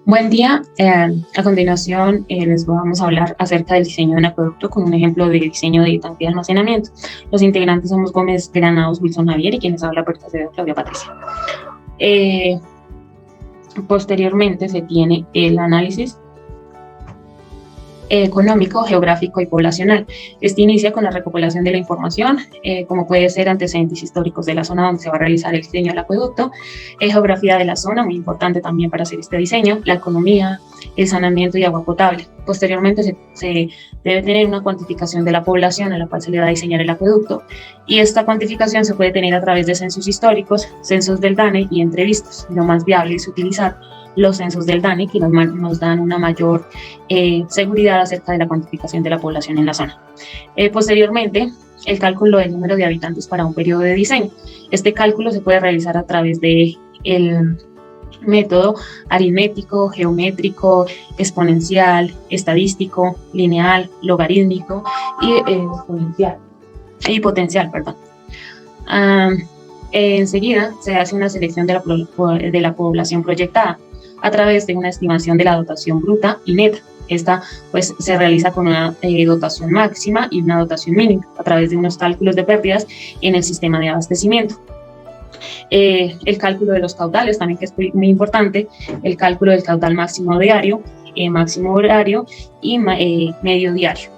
Buen día. A continuación, les vamos a hablar acerca del diseño de un acueducto con un ejemplo de diseño de tanque de almacenamiento. Los integrantes somos Gómez Granados, Wilson Javier y quienes habla por tercero, Claudia Patricia. Posteriormente se tiene el análisis económico, geográfico y poblacional. Este inicia con la recopilación de la información, como puede ser antecedentes históricos de la zona donde se va a realizar el diseño del acueducto, geografía de la zona, muy importante también para hacer este diseño, la economía, el saneamiento y agua potable. Posteriormente se debe tener una cuantificación de la población a la cual se le va a diseñar el acueducto, y esta cuantificación se puede tener a través de censos históricos, censos del DANE y entrevistas. Lo más viable es utilizar los censos del DANE, que nos dan una mayor seguridad acerca de la cuantificación de la población en la zona. Posteriormente, el cálculo del número de habitantes para un periodo de diseño. Este cálculo se puede realizar a través de el método aritmético, geométrico, exponencial, estadístico, lineal, logarítmico y exponencial y potencial, perdón. Enseguida se hace una selección de la población proyectada a través de una estimación de la dotación bruta y neta. Esta pues se realiza con una dotación máxima y una dotación mínima a través de unos cálculos de pérdidas en el sistema de abastecimiento. El cálculo de los caudales también, que es muy importante, el cálculo del caudal máximo diario, máximo horario y medio diario.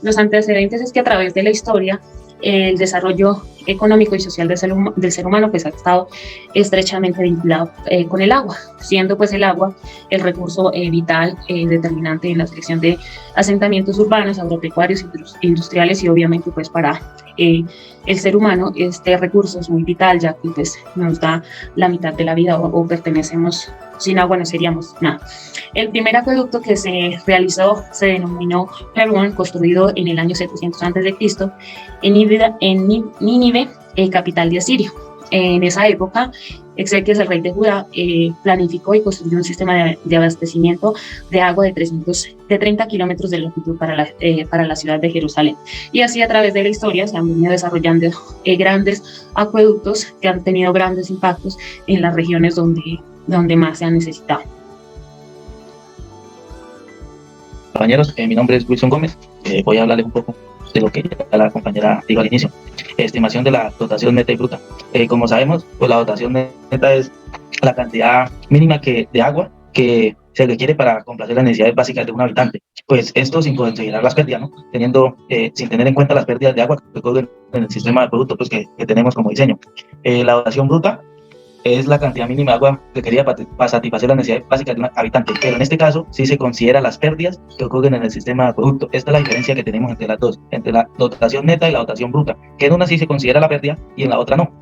Los antecedentes es que a través de la historia el desarrollo económico y social del ser humano pues ha estado estrechamente vinculado con el agua, siendo pues el agua el recurso vital, determinante en la selección de asentamientos urbanos, agropecuarios, industriales y obviamente pues para el ser humano este recurso es muy vital, ya que pues nos da la mitad de la vida o pertenecemos, sin agua no seríamos nada. El primer acueducto que se realizó se denominó Perón, construido en el año 700 a.C. en Nínive, capital de Asiria. En esa época, Exequias, el rey de Judá, planificó y construyó un sistema de abastecimiento de agua de 30 kilómetros de longitud para la ciudad de Jerusalén. Y así a través de la historia se han venido desarrollando grandes acueductos que han tenido grandes impactos en las regiones donde más se han necesitado. Compañeros, mi nombre es Wilson Gómez. Voy a hablarles un poco de lo que ya la compañera dijo al inicio. Estimación de la dotación neta y bruta. Como sabemos, pues la dotación neta es la cantidad mínima de agua que se requiere para complacer las necesidades básicas de un habitante. Pues esto sin considerar las pérdidas, ¿no? Sin tener en cuenta las pérdidas de agua que ocurren en el sistema de productos pues, que tenemos como diseño. La dotación bruta es la cantidad mínima de agua requerida para satisfacer las necesidades básicas de un habitante, pero en este caso sí se considera las pérdidas que ocurren en el sistema de acueducto. Esta es la diferencia que tenemos entre las dos, entre la dotación neta y la dotación bruta, que en una sí se considera la pérdida y en la otra no.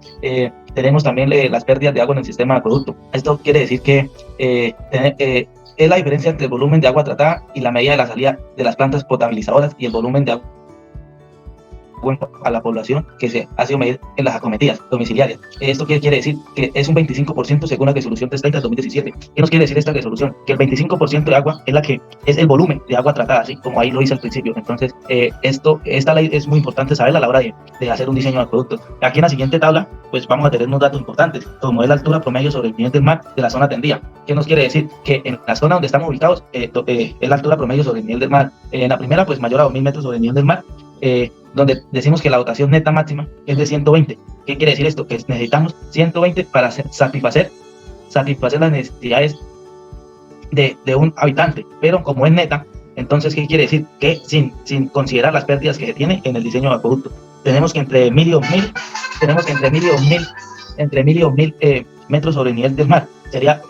Tenemos también las pérdidas de agua en el sistema de acueducto. Esto quiere decir que es la diferencia entre el volumen de agua tratada y la medida de la salida de las plantas potabilizadoras y el volumen de agua a la población que se ha sido medir en las acometidas domiciliarias. ¿Esto qué quiere decir? Que es un 25% según la resolución 330 de 2017. ¿Qué nos quiere decir esta resolución? Que el 25% de agua es la que es el volumen de agua tratada, así como ahí lo hice al principio. Entonces, esta ley es muy importante saberla a la hora de hacer un diseño de acueducto. Aquí en la siguiente tabla, pues vamos a tener unos datos importantes, como es la altura promedio sobre el nivel del mar de la zona tendida. ¿Qué nos quiere decir? Que en la zona donde estamos ubicados es la altura promedio sobre el nivel del mar. En la primera, pues mayor a 2000 metros sobre el nivel del mar. Donde decimos que la dotación neta máxima es de 120. ¿Qué quiere decir esto? Que necesitamos 120 para satisfacer las necesidades de un habitante, pero como es neta, entonces ¿qué quiere decir? Que sin considerar las pérdidas que se tiene en el diseño de acueducto, tenemos que entre 1000 y 2000 metros sobre el nivel del mar, sería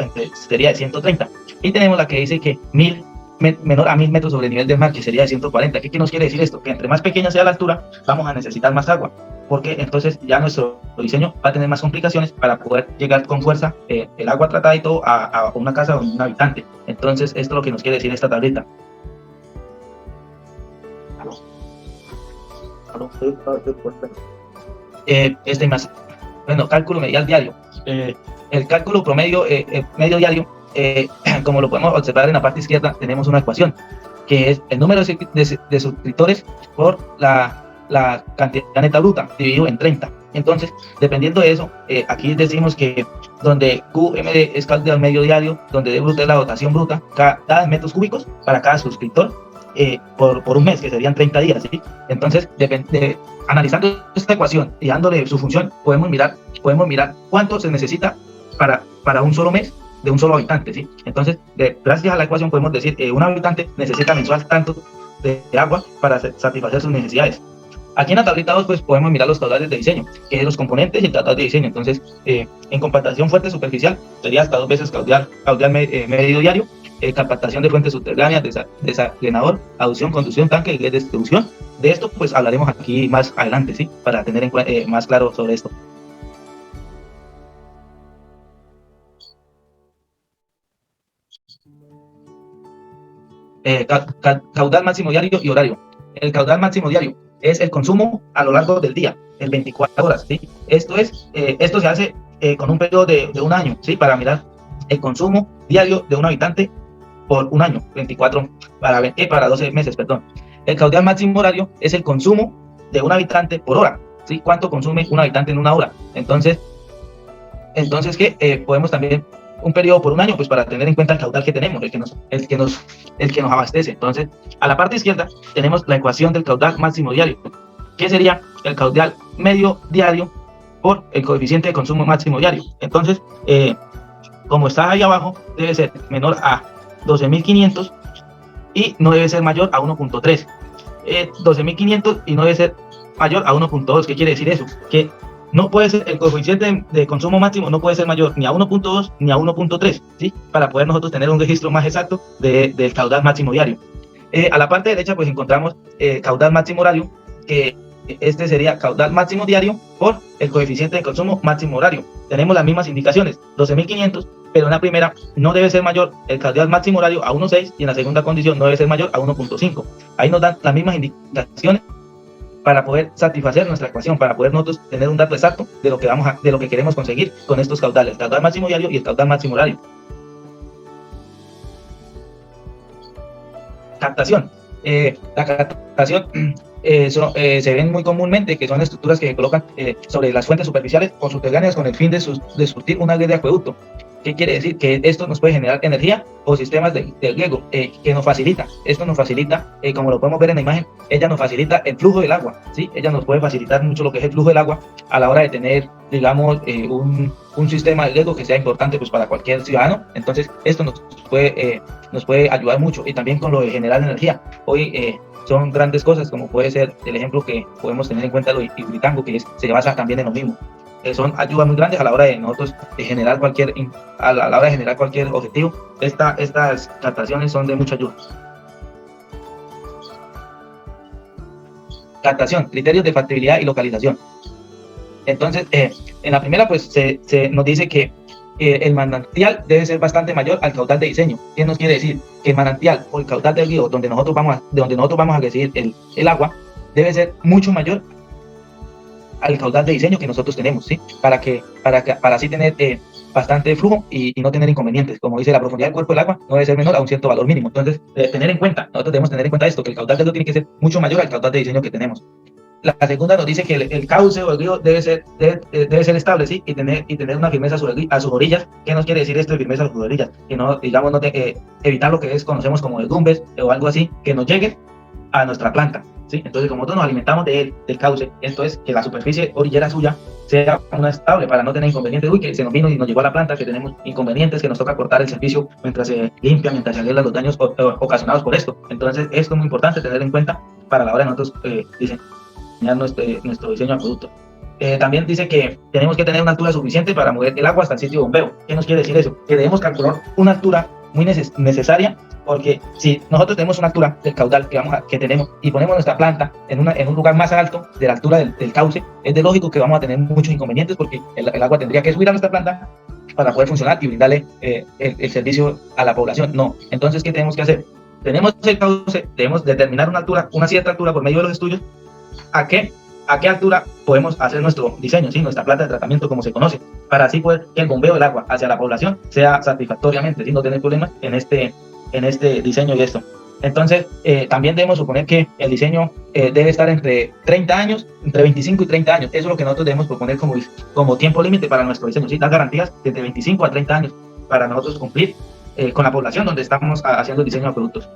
de 130, y tenemos la que dice que 1000 menor a 1000 metros sobre el nivel del mar, que sería de 140. ¿Qué nos quiere decir esto? Que entre más pequeña sea la altura, vamos a necesitar más agua, porque entonces ya nuestro diseño va a tener más complicaciones para poder llegar con fuerza el agua tratada y todo a una casa o un habitante. Entonces esto es lo que nos quiere decir esta tablita. Cálculo medial diario. El cálculo promedio medio diario, como lo podemos observar en la parte izquierda, tenemos una ecuación que es el número de suscriptores por la la cantidad neta bruta dividido en 30. Entonces, dependiendo de eso, aquí decimos que donde QMD es caudal medio diario, donde D bruta es la dotación bruta, cada metros cúbicos para cada suscriptor por un mes, que serían 30 días, ¿sí? Entonces, analizando esta ecuación y dándole su función, podemos mirar cuánto se necesita para un solo mes de un solo habitante, ¿sí? Entonces, gracias a la ecuación podemos decir un habitante necesita mensual tanto de agua para satisfacer sus necesidades. Aquí en la tablita 2 pues podemos mirar los caudales de diseño, que es los componentes y el tratado de diseño. Entonces, en compactación fuerte superficial sería hasta 2 veces caudal medio diario, captación de fuentes subterráneas, desalenador, aducción, conducción, tanque y de distribución. De esto pues hablaremos aquí más adelante, ¿sí? Para tener más claro sobre esto. Caudal máximo diario y horario. El caudal máximo diario es el consumo a lo largo del día, en 24 horas, ¿sí? Esto se hace con un periodo de un año, ¿sí? Para mirar el consumo diario de un habitante por un año, 24 para 12 meses, perdón. El caudal máximo horario es el consumo de un habitante por hora, ¿sí? ¿Cuánto consume un habitante en una hora? Entonces podemos también un periodo por un año, pues para tener en cuenta el caudal que tenemos, el que nos abastece. Entonces, a la parte izquierda tenemos la ecuación del caudal máximo diario, que sería el caudal medio diario por el coeficiente de consumo máximo diario. Entonces, como está ahí abajo, debe ser menor a 12.500 y no debe ser mayor a 1.3. 12.500 y no debe ser mayor a 1.2. ¿Qué quiere decir eso? Que no puede ser, el coeficiente de consumo máximo no puede ser mayor ni a 1.2 ni a 1.3, ¿sí? Para poder nosotros tener un registro más exacto del caudal máximo diario. A la parte derecha pues encontramos caudal máximo horario, que este sería caudal máximo diario por el coeficiente de consumo máximo horario. Tenemos las mismas indicaciones, 12.500, pero en la primera no debe ser mayor el caudal máximo horario a 1.6 y en la segunda condición no debe ser mayor a 1.5. Ahí nos dan las mismas indicaciones para poder satisfacer nuestra ecuación, para poder nosotros tener un dato exacto de lo que queremos conseguir con estos caudales, el caudal máximo diario y el caudal máximo horario. Captación. La captación se ven muy comúnmente que son estructuras que se colocan sobre las fuentes superficiales o subterráneas con el fin de surtir una red de acueducto. ¿Qué quiere decir? Que esto nos puede generar energía o sistemas de riego que nos facilita. Esto nos facilita, como lo podemos ver en la imagen, ella nos facilita el flujo del agua, ¿sí? Ella nos puede facilitar mucho lo que es el flujo del agua a la hora de tener, digamos, un sistema de riego que sea importante pues, para cualquier ciudadano. Entonces, esto nos puede ayudar mucho y también con lo de generar energía. Hoy son grandes cosas, como puede ser el ejemplo que podemos tener en cuenta lo de Hidroitango, que se basa también en lo mismo. Son ayudas muy grandes a la hora de nosotros generar cualquier objetivo. Estas captaciones son de mucha ayuda. Captación, criterios de factibilidad y localización. Entonces, en la primera pues se nos dice que el manantial debe ser bastante mayor al caudal de diseño. ¿Qué nos quiere decir? Que el manantial o el caudal del río donde nosotros vamos a recibir el agua debe ser mucho mayor al caudal de diseño que nosotros tenemos, ¿sí? Para así tener bastante flujo y no tener inconvenientes. Como dice, la profundidad del cuerpo del agua no debe ser menor a un cierto valor mínimo. Entonces, nosotros debemos tener en cuenta esto, que el caudal del río tiene que ser mucho mayor al caudal de diseño que tenemos. La segunda nos dice que el cauce o el río debe ser estable, ¿sí? Y tener una firmeza a sus orillas. ¿Qué nos quiere decir esto de firmeza a sus orillas? Que no, digamos, evitar lo que conocemos como derrumbes o algo así, que nos lleguen a nuestra planta, ¿sí? Entonces, como nosotros nos alimentamos del cauce, esto es que la superficie orillera suya sea una estable para no tener inconvenientes. Uy, que se nos vino y nos llegó a la planta, que tenemos inconvenientes, que nos toca cortar el servicio mientras se limpia, mientras se arreglan los daños ocasionados por esto. Entonces, esto es muy importante tener en cuenta para la hora de nosotros diseñar nuestro diseño de producto. También dice que tenemos que tener una altura suficiente para mover el agua hasta el sitio de bombeo. ¿Qué nos quiere decir eso? Que debemos calcular una altura muy necesaria, porque si nosotros tenemos una altura del caudal que tenemos y ponemos nuestra planta en un lugar más alto de la altura del cauce, es de lógico que vamos a tener muchos inconvenientes, porque el agua tendría que subir a nuestra planta para poder funcionar y brindarle el servicio a la población. No. Entonces, ¿qué tenemos que hacer? Tenemos el cauce, debemos determinar una cierta altura por medio de los estudios. ¿A qué altura podemos hacer nuestro diseño, ¿sí? Nuestra planta de tratamiento, como se conoce, para así poder que el bombeo del agua hacia la población sea satisfactoriamente, sin no tener problemas en este diseño y esto. Entonces, también debemos suponer que el diseño debe estar entre 30 años, entre 25 y 30 años. Eso es lo que nosotros debemos proponer como tiempo límite para nuestro diseño. ¿Sí? Dar garantías desde 25 a 30 años para nosotros cumplir con la población donde estamos haciendo el diseño de productos.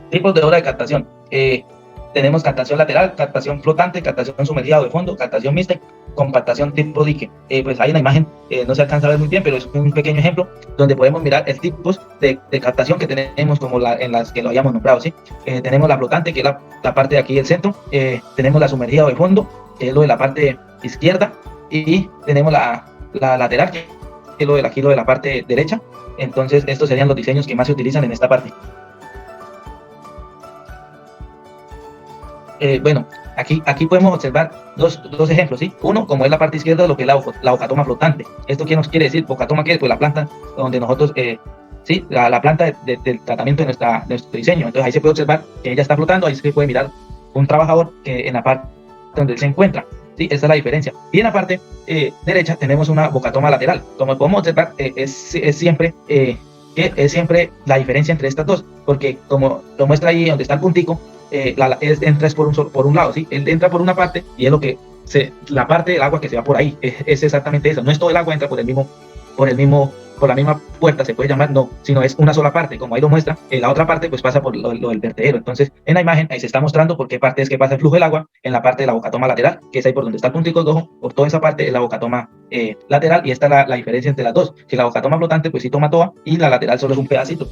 Tipos de obra de captación. Tenemos captación lateral, captación flotante, captación sumergida o de fondo, captación mixta, compactación tipo dique. Pues ahí en la imagen no se alcanza a ver muy bien, pero es un pequeño ejemplo donde podemos mirar el tipos de captación que tenemos como en las que lo habíamos nombrado. ¿Sí? Tenemos la flotante, que es la parte de aquí del centro. Tenemos la sumergida o de fondo, que es lo de la parte izquierda. Y tenemos la lateral, que es lo de aquí, lo de la parte derecha. Entonces, estos serían los diseños que más se utilizan en esta parte. Bueno, aquí podemos observar dos ejemplos, ¿sí? Uno, como es la parte izquierda, lo que es la hojatoma flotante. ¿Esto qué nos quiere decir? Hojatoma, ¿qué es? Pues la planta donde nosotros, sí, la planta del tratamiento de nuestro diseño. Entonces ahí se puede observar que ella está flotando, ahí se puede mirar un trabajador que en la parte donde se encuentra. ¿Sí? Esa es la diferencia. Y en la parte derecha tenemos una bocatoma lateral. Como podemos observar, es siempre la diferencia entre estas dos, porque como lo muestra ahí donde está el puntico, entra por un lado, ¿sí? Él entra por una parte y es la parte del agua que se va por ahí, es exactamente eso. No es todo el agua entra por la misma puerta, se puede llamar, no, sino es una sola parte, como ahí lo muestra. La otra parte pues pasa por lo del vertedero. Entonces en la imagen ahí se está mostrando por qué parte es que pasa el flujo del agua en la parte de la bocatoma lateral, que es ahí por donde está el puntico de ojo. Por toda esa parte es la bocatoma lateral, y esta es la diferencia entre las dos, que la bocatoma flotante pues sí toma toda y la lateral solo es un pedacito.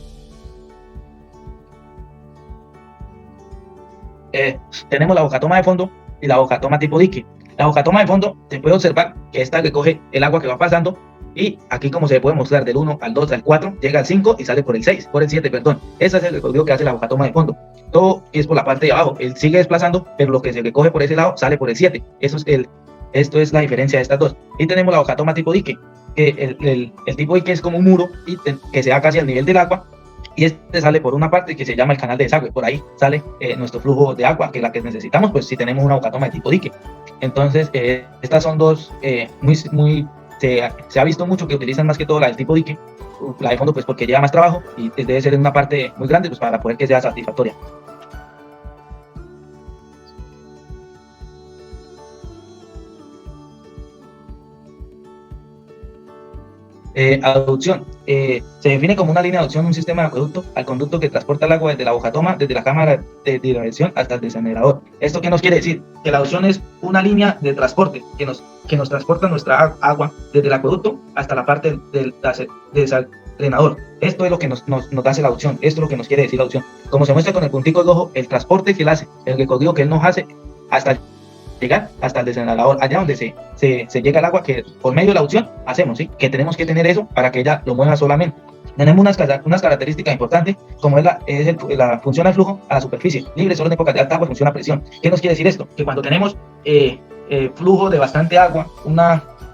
Tenemos la bocatoma de fondo y la bocatoma tipo dique. La bocatoma de fondo se puede observar que esta que coge el agua que va pasando, y aquí, como se puede mostrar, del 1 al 2 al 4 llega al 5 y sale por el 6, por el 7, perdón. Ese es el recorrido que hace la bocatoma de fondo. Todo es por la parte de abajo, él sigue desplazando, pero lo que se recoge por ese lado sale por el 7. Esto es la diferencia de estas dos. Y tenemos la bocatoma tipo dique, que el tipo dique es como un muro que se da casi al nivel del agua, y este sale por una parte que se llama el canal de desagüe. Por ahí sale nuestro flujo de agua, que es la que necesitamos, pues si tenemos una bocatoma de tipo dique. Entonces, estas son dos se ha visto mucho que utilizan más que todo la del tipo dique, la de fondo pues porque lleva más trabajo y debe ser en una parte muy grande pues para poder que sea satisfactoria. Aducción. Se define como una línea de aducción un sistema de acueducto al conducto que transporta el agua desde la bocatoma, desde la cámara de diversión hasta el desanerador. ¿Esto qué nos quiere decir? Que la aducción es una línea de transporte que nos transporta nuestra agua desde el acueducto hasta la parte del desanerador. Esto es lo que nos hace la aducción. Esto es lo que nos quiere decir la aducción. Como se muestra con el puntico de ojo, el transporte que él hace, el recorrido que él nos hace hasta llegar hasta el desanerador, allá donde se llega el agua, que por medio de la aducción hacemos, ¿sí? Que tenemos que tener eso para que ella lo mueva solamente. Tenemos unas características importantes, como la función al flujo a la superficie, libre solo en épocas de alta agua, funciona a presión. ¿Qué nos quiere decir esto? Que cuando tenemos flujo de bastante agua,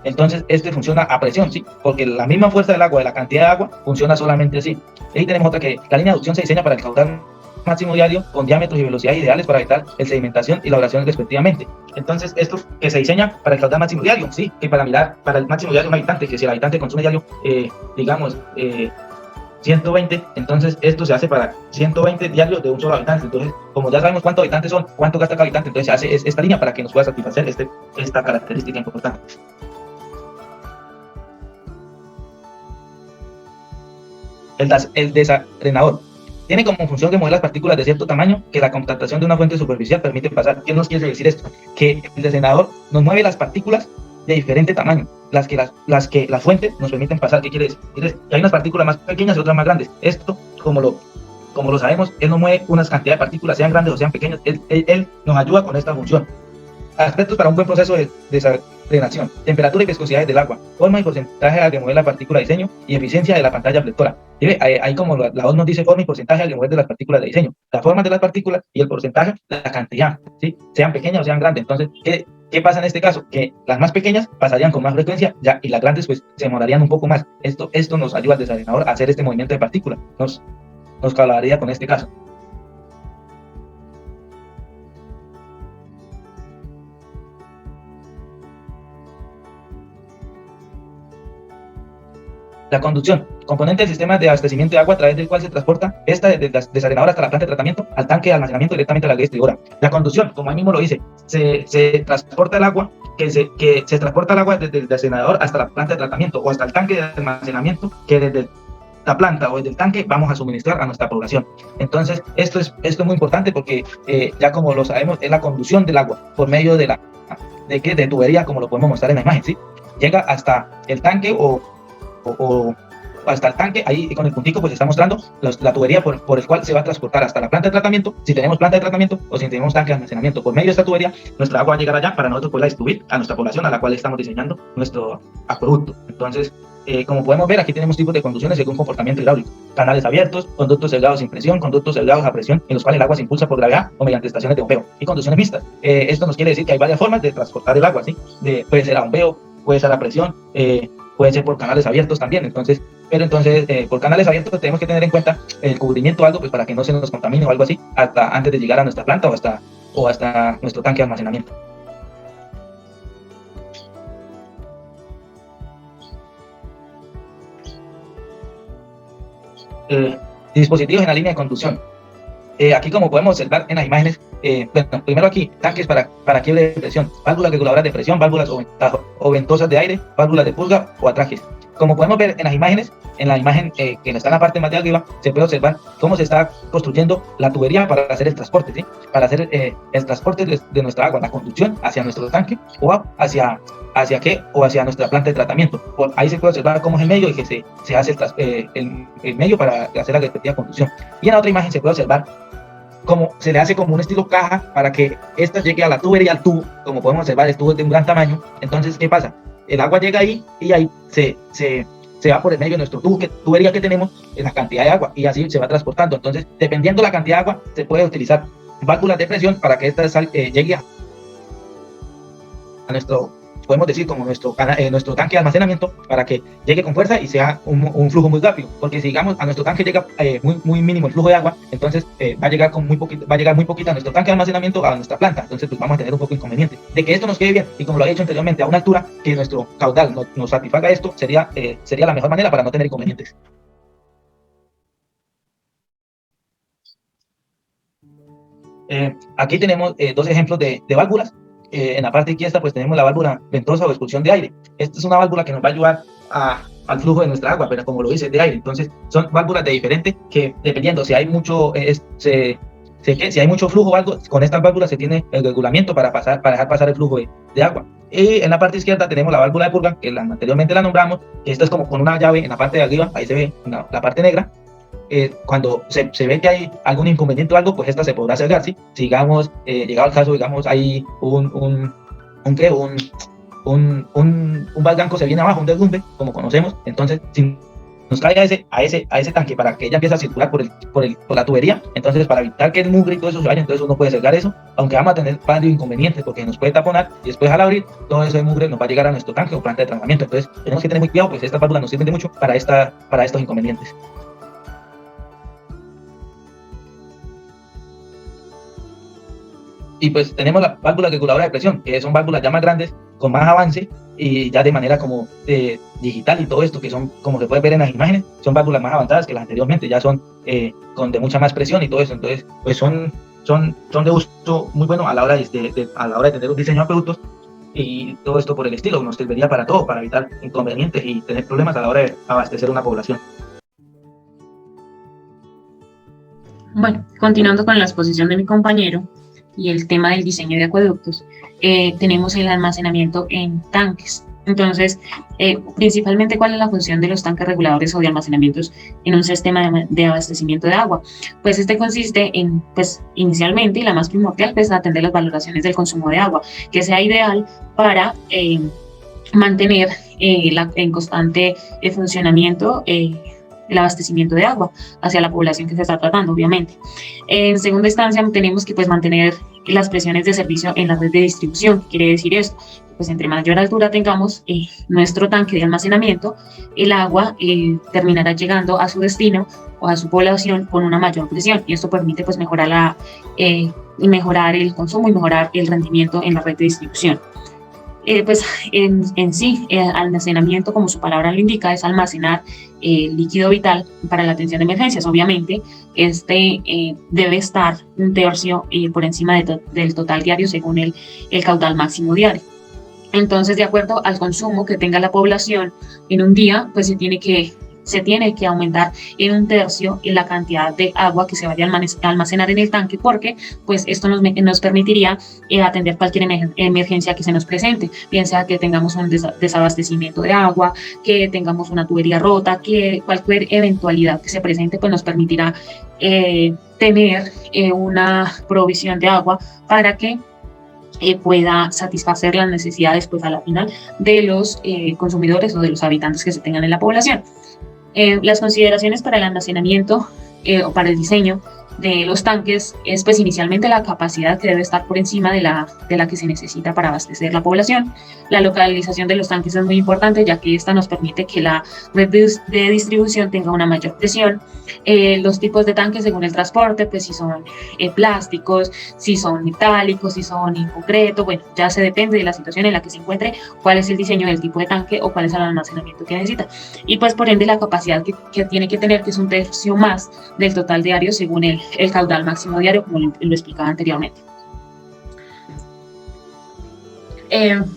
entonces este funciona a presión, ¿sí? Porque la misma fuerza del agua, de la cantidad de agua, funciona solamente así. Y ahí tenemos otra, que la línea de aducción se diseña para el caudal máximo diario con diámetros y velocidades ideales para evitar el sedimentación y la oración respectivamente. Entonces, esto que se diseña para el caudal máximo diario, sí, que para mirar para el máximo diario de un habitante, que si el habitante consume diario, digamos, 120, entonces esto se hace para 120 diarios de un solo habitante. Entonces, como ya sabemos cuántos habitantes son, cuánto gasta cada habitante, entonces se hace esta línea para que nos pueda satisfacer esta característica importante. El desarenador tiene como función remover las partículas de cierto tamaño que la compactación de una fuente superficial permite pasar. ¿Qué nos quiere decir esto? Que el desarenador nos mueve las partículas de diferente tamaño, las que las fuentes nos permiten pasar. ¿Qué quiere decir? Que hay unas partículas más pequeñas y otras más grandes. Esto, como lo sabemos, él no mueve unas cantidades de partículas, sean grandes o sean pequeñas. Él nos ayuda con esta función. Aspectos para un buen proceso de desarenación: temperatura y viscosidad del agua, forma y porcentaje al remover la partícula de diseño, y eficiencia de la pantalla lectora. Ahí como la voz nos dice forma y porcentaje al remover de las partículas de diseño, la forma de las partículas y el porcentaje, la cantidad, ¿sí? Sean pequeñas o sean grandes. Entonces, ¿qué pasa en este caso? Que las más pequeñas pasarían con más frecuencia y las grandes pues se demorarían un poco más. Esto nos ayuda al desarenador a hacer este movimiento de partículas. Nos colaboraría con este caso. La conducción, componente del sistema de abastecimiento de agua a través del cual se transporta esta desde el desarenador hasta la planta de tratamiento al tanque de almacenamiento directamente a la red distribuidora. La conducción, como ahí mismo lo dice, se transporta el agua, que se transporta el agua desde el desarenador hasta la planta de tratamiento o hasta el tanque de almacenamiento que desde la planta o desde el tanque vamos a suministrar a nuestra población. Entonces, esto es muy importante porque ya como lo sabemos, es la conducción del agua por medio de tubería, como lo podemos mostrar en la imagen, ¿sí? Llega hasta el tanque o hasta el tanque, ahí con el puntico pues está mostrando la tubería por el cual se va a transportar hasta la planta de tratamiento, si tenemos planta de tratamiento o si tenemos tanque de almacenamiento. Por medio de esta tubería, nuestra agua llegará allá para nosotros poderla distribuir a nuestra población a la cual estamos diseñando nuestro acueducto. Entonces, como podemos ver, aquí tenemos tipos de conducciones según comportamiento hidráulico: canales abiertos, conductos delgados sin presión, conductos delgados a presión, en los cuales el agua se impulsa por gravedad o mediante estaciones de bombeo, y conducciones mixtas. Esto nos quiere decir que hay varias formas de transportar el agua, ¿sí? Puede ser a bombeo, puede ser a presión, puede ser por canales abiertos también. Entonces, por canales abiertos tenemos que tener en cuenta el cubrimiento o algo, pues para que no se nos contamine o algo así, hasta antes de llegar a nuestra planta o hasta nuestro tanque de almacenamiento. Dispositivos en la línea de conducción. Aquí, como podemos observar en las imágenes, bueno, primero aquí, tanques para quiebre de presión, válvulas reguladoras de presión, válvulas o ventosas de aire, válvulas de purga o atrajes. Como podemos ver en las imágenes, en la imagen que está en la parte más de arriba, se puede observar cómo se está construyendo la tubería para hacer el transporte, ¿sí? Para hacer el transporte de nuestra agua, la conducción hacia nuestro tanque o hacia nuestra planta de tratamiento. Ahí se puede observar cómo es el medio y que se hace el medio para hacer la respectiva conducción. Y en la otra imagen se puede observar cómo se le hace como un estilo caja para que esta llegue a la tubería, al tubo. Como podemos observar, el tubo es de un gran tamaño. Entonces, ¿qué pasa? El agua llega ahí y ahí se va por el medio de nuestro tubería que tenemos en la cantidad de agua, y así se va transportando. Entonces, dependiendo de la cantidad de agua, se puede utilizar válvulas de presión para que esta llegue a nuestro, podemos decir, como nuestro tanque de almacenamiento, para que llegue con fuerza y sea un flujo muy rápido. Porque si digamos a nuestro tanque llega muy mínimo el flujo de agua, entonces va a llegar muy poquito a nuestro tanque de almacenamiento, a nuestra planta. Entonces pues vamos a tener un poco de inconveniente. De que esto nos quede bien, y como lo he dicho anteriormente, a una altura que nuestro caudal nos satisfaga esto, sería la mejor manera para no tener inconvenientes. Aquí tenemos dos ejemplos de válvulas. En la parte izquierda pues tenemos la válvula ventosa o expulsión de aire. Esta es una válvula que nos va a ayudar al flujo de nuestra agua, pero como lo dice, de aire. Entonces son válvulas de diferente, que dependiendo si hay mucho si hay mucho flujo o algo, con estas válvulas se tiene el regulamiento para dejar pasar el flujo de agua. Y en la parte izquierda tenemos la válvula de purga, que anteriormente la nombramos, que esta es como con una llave en la parte de arriba, ahí se ve la parte negra. Cuando se ve que hay algún inconveniente o algo, pues esta se podrá cerrar, ¿sí? Si digamos, llegado al caso, digamos, hay un barranco se viene abajo, un derrumbe, como conocemos. Entonces, si nos cae a ese tanque para que ella empiece a circular por la tubería, entonces para evitar que el mugre y todo eso se vaya, entonces uno puede cerrar eso, aunque vamos a tener varios inconvenientes porque nos puede taponar, y después al abrir todo eso de mugre nos va a llegar a nuestro tanque o planta de tratamiento. Entonces tenemos que tener muy cuidado, pues estas válvulas nos sirven de mucho para estos inconvenientes. Y pues tenemos la válvula reguladora de presión, que son válvulas ya más grandes, con más avance y ya de manera como digital y todo esto, que son, como se puede ver en las imágenes, son válvulas más avanzadas que las anteriormente, ya son con de mucha más presión y todo eso. Entonces pues son de uso muy bueno a la hora de tener un diseño de productos, y todo esto por el estilo nos serviría para todo, para evitar inconvenientes y tener problemas a la hora de abastecer una población. Bueno, continuando con la exposición de mi compañero y el tema del diseño de acueductos, tenemos el almacenamiento en tanques. Entonces, principalmente, ¿cuál es la función de los tanques reguladores o de almacenamientos en un sistema de abastecimiento de agua? Pues este consiste en, pues inicialmente, y la más primordial, pues atender las valoraciones del consumo de agua, que sea ideal para mantener en constante funcionamiento el abastecimiento de agua hacia la población que se está tratando, obviamente. En segunda instancia, tenemos que pues mantener las presiones de servicio en la red de distribución. ¿Qué quiere decir esto? Pues entre mayor altura tengamos nuestro tanque de almacenamiento, el agua terminará llegando a su destino o a su población con una mayor presión, y esto permite pues mejorar el consumo y mejorar el rendimiento en la red de distribución. Pues en sí, almacenamiento, como su palabra lo indica, es almacenar líquido vital para la atención de emergencias. Obviamente, debe estar un tercio por encima del total diario según el caudal máximo diario. Entonces, de acuerdo al consumo que tenga la población en un día, pues se tiene que aumentar en un tercio en la cantidad de agua que se vaya a almacenar en el tanque, porque pues esto nos permitiría atender cualquier emergencia que se nos presente, bien sea que tengamos un desabastecimiento de agua, que tengamos una tubería rota, que cualquier eventualidad que se presente pues nos permitirá tener una provisión de agua para que pueda satisfacer las necesidades pues a la final de los consumidores o de los habitantes que se tengan en la población. Las consideraciones para el almacenamiento o para el diseño de los tanques es pues inicialmente la capacidad que debe estar por encima de la que se necesita para abastecer la población. La localización de los tanques es muy importante, ya que esta nos permite que la red de distribución tenga una mayor presión. Los tipos de tanques según el transporte, pues si son plásticos, si son metálicos, si son en concreto, bueno, ya se depende de la situación en la que se encuentre, cuál es el diseño del tipo de tanque o cuál es el almacenamiento que necesita. Y pues por ende la capacidad que tiene que tener, que es un tercio más del total diario según el caudal máximo diario, como lo explicaba anteriormente.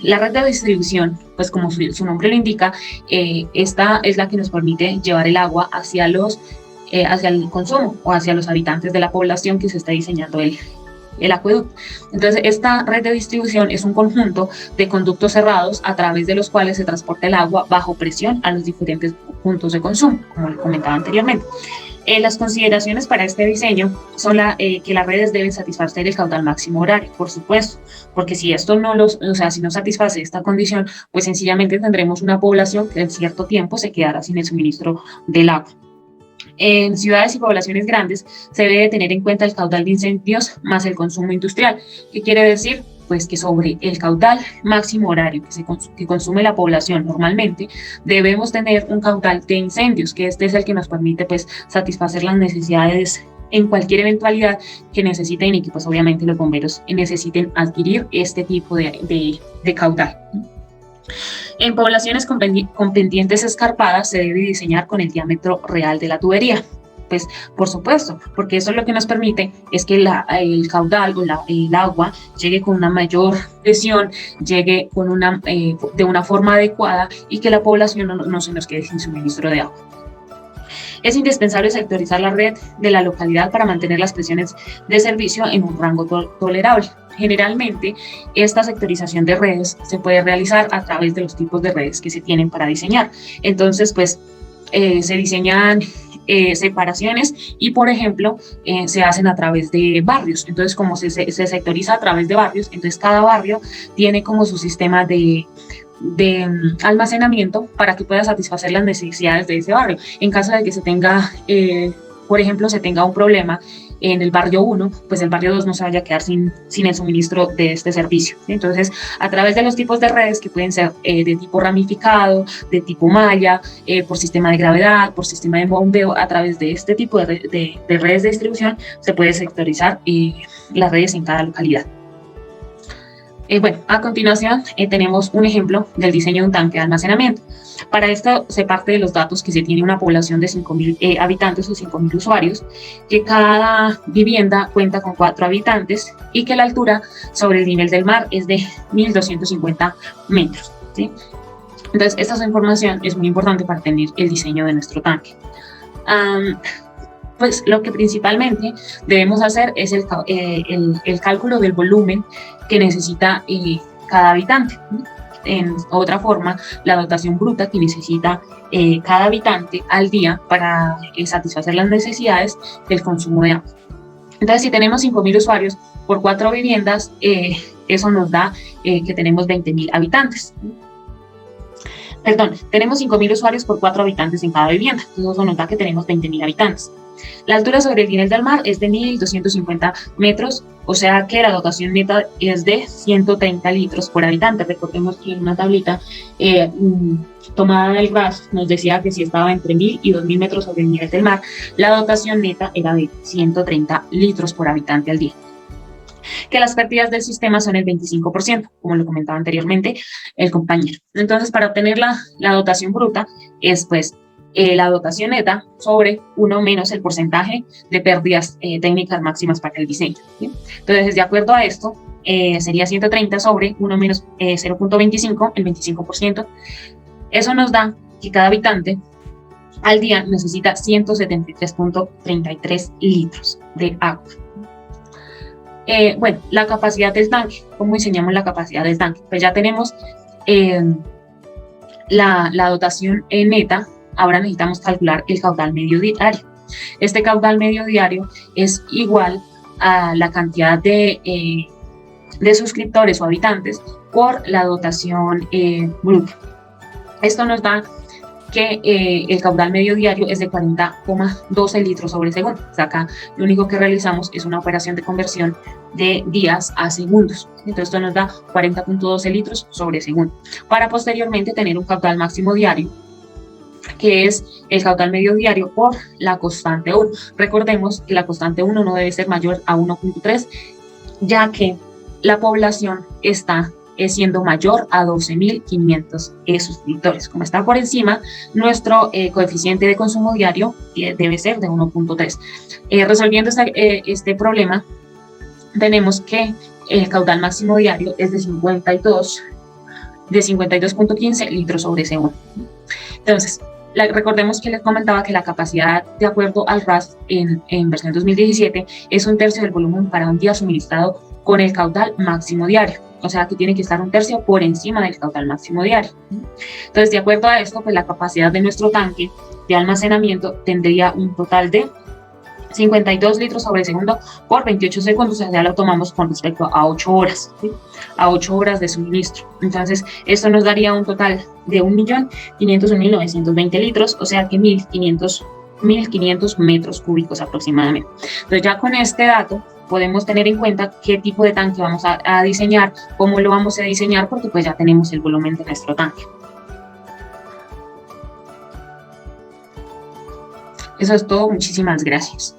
La red de distribución, pues como su nombre lo indica, esta es la que nos permite llevar el agua hacia el consumo o hacia los habitantes de la población que se está diseñando el acueducto. Entonces, esta red de distribución es un conjunto de conductos cerrados a través de los cuales se transporta el agua bajo presión a los diferentes puntos de consumo, como lo comentaba anteriormente. Las consideraciones para este diseño son que las redes deben satisfacer el caudal máximo horario, por supuesto, porque si esto si no satisface esta condición, pues sencillamente tendremos una población que en cierto tiempo se quedará sin el suministro del agua. En ciudades y poblaciones grandes se debe tener en cuenta el caudal de incendios más el consumo industrial. ¿Qué quiere decir? Pues que sobre el caudal máximo horario que consume la población normalmente, debemos tener un caudal de incendios, que este es el que nos permite pues satisfacer las necesidades en cualquier eventualidad que necesiten y que pues obviamente los bomberos necesiten adquirir este tipo de caudal. En poblaciones con pendientes escarpadas se debe diseñar con el diámetro real de la tubería. Pues por supuesto, porque eso es lo que nos permite es que el caudal o el agua llegue con una mayor presión, llegue de una forma adecuada y que la población no se nos quede sin suministro de agua. Es indispensable sectorizar la red de la localidad para mantener las presiones de servicio en un rango tolerable. Generalmente, esta sectorización de redes se puede realizar a través de los tipos de redes que se tienen para diseñar. Entonces, pues, se diseñan separaciones y, por ejemplo, se hacen a través de barrios. Entonces, como se sectoriza a través de barrios, entonces cada barrio tiene como su sistema de almacenamiento para que pueda satisfacer las necesidades de ese barrio. En caso de que se tenga, por ejemplo, se tenga un problema en el barrio 1, pues el barrio 2 no se vaya a quedar sin el suministro de este servicio. Entonces, a través de los tipos de redes que pueden ser de tipo ramificado, de tipo malla, por sistema de gravedad, por sistema de bombeo, a través de este tipo de redes de distribución se puede sectorizar las redes en cada localidad. Bueno, a continuación tenemos un ejemplo del diseño de un tanque de almacenamiento. Para esto se parte de los datos que se tiene una población de 5.000 habitantes o 5.000 usuarios, que cada vivienda cuenta con 4 habitantes y que la altura sobre el nivel del mar es de 1.250 metros. ¿Sí? Entonces, esta información es muy importante para tener el diseño de nuestro tanque. Pues lo que principalmente debemos hacer es el cálculo del volumen que necesita cada habitante. En otra forma, la dotación bruta que necesita cada habitante al día para satisfacer las necesidades del consumo de agua. Entonces, si tenemos 5.000 usuarios por 4 viviendas, eso nos da que tenemos 20.000 habitantes. Perdón, tenemos 5.000 usuarios por 4 habitantes en cada vivienda, entonces eso nos da que tenemos 20.000 habitantes. La altura sobre el nivel del mar es de 1.250 metros, o sea que la dotación neta es de 130 litros por habitante. Recordemos que en una tablita tomada del GRAS nos decía que si estaba entre 1.000 y 2.000 metros sobre el nivel del mar, la dotación neta era de 130 litros por habitante al día. que las pérdidas del sistema son el 25%, como lo comentaba anteriormente el compañero. Entonces, para obtener la dotación bruta es pues la dotación neta sobre 1 menos el porcentaje de pérdidas técnicas máximas para el diseño, ¿sí? Entonces, de acuerdo a esto, sería 130 sobre 1 menos 0.25, el 25%. Eso nos da que cada habitante al día necesita 173.33 litros de agua. Bueno, la capacidad del tanque. ¿Cómo diseñamos la capacidad del tanque? Pues ya tenemos la dotación neta. Ahora necesitamos calcular el caudal medio diario. Este caudal medio diario es igual a la cantidad de suscriptores o habitantes por la dotación bruta. Esto nos da que el caudal medio diario es de 40,12 litros sobre segundo. O sea, acá lo único que realizamos es una operación de conversión de días a segundos. Entonces esto nos da 40,12 litros sobre segundo, para posteriormente tener un caudal máximo diario, que es el caudal medio diario por la constante 1. Recordemos que la constante 1 no debe ser mayor a 1.3, ya que la población está siendo mayor a 12.500 suscriptores. Como está por encima, nuestro coeficiente de consumo diario debe ser de 1.3. Resolviendo este problema, tenemos que el caudal máximo diario es de 52.15 litros sobre segundo. Entonces, recordemos que les comentaba que la capacidad, de acuerdo al RAS en versión 2017, es 1/3 del volumen para un día suministrado con el caudal máximo diario. O sea, que tiene que estar 1/3 por encima del caudal máximo diario. Entonces, de acuerdo a esto, pues la capacidad de nuestro tanque de almacenamiento tendría un total de 52 litros sobre segundo por 28 segundos, o sea, ya lo tomamos con respecto a 8 horas, ¿sí? A 8 horas de suministro. Entonces, esto nos daría un total de 1.501.920 litros, o sea que 1.500 metros cúbicos aproximadamente. Entonces, ya con este dato podemos tener en cuenta qué tipo de tanque vamos a diseñar, cómo lo vamos a diseñar, porque pues ya tenemos el volumen de nuestro tanque. Eso es todo, muchísimas gracias.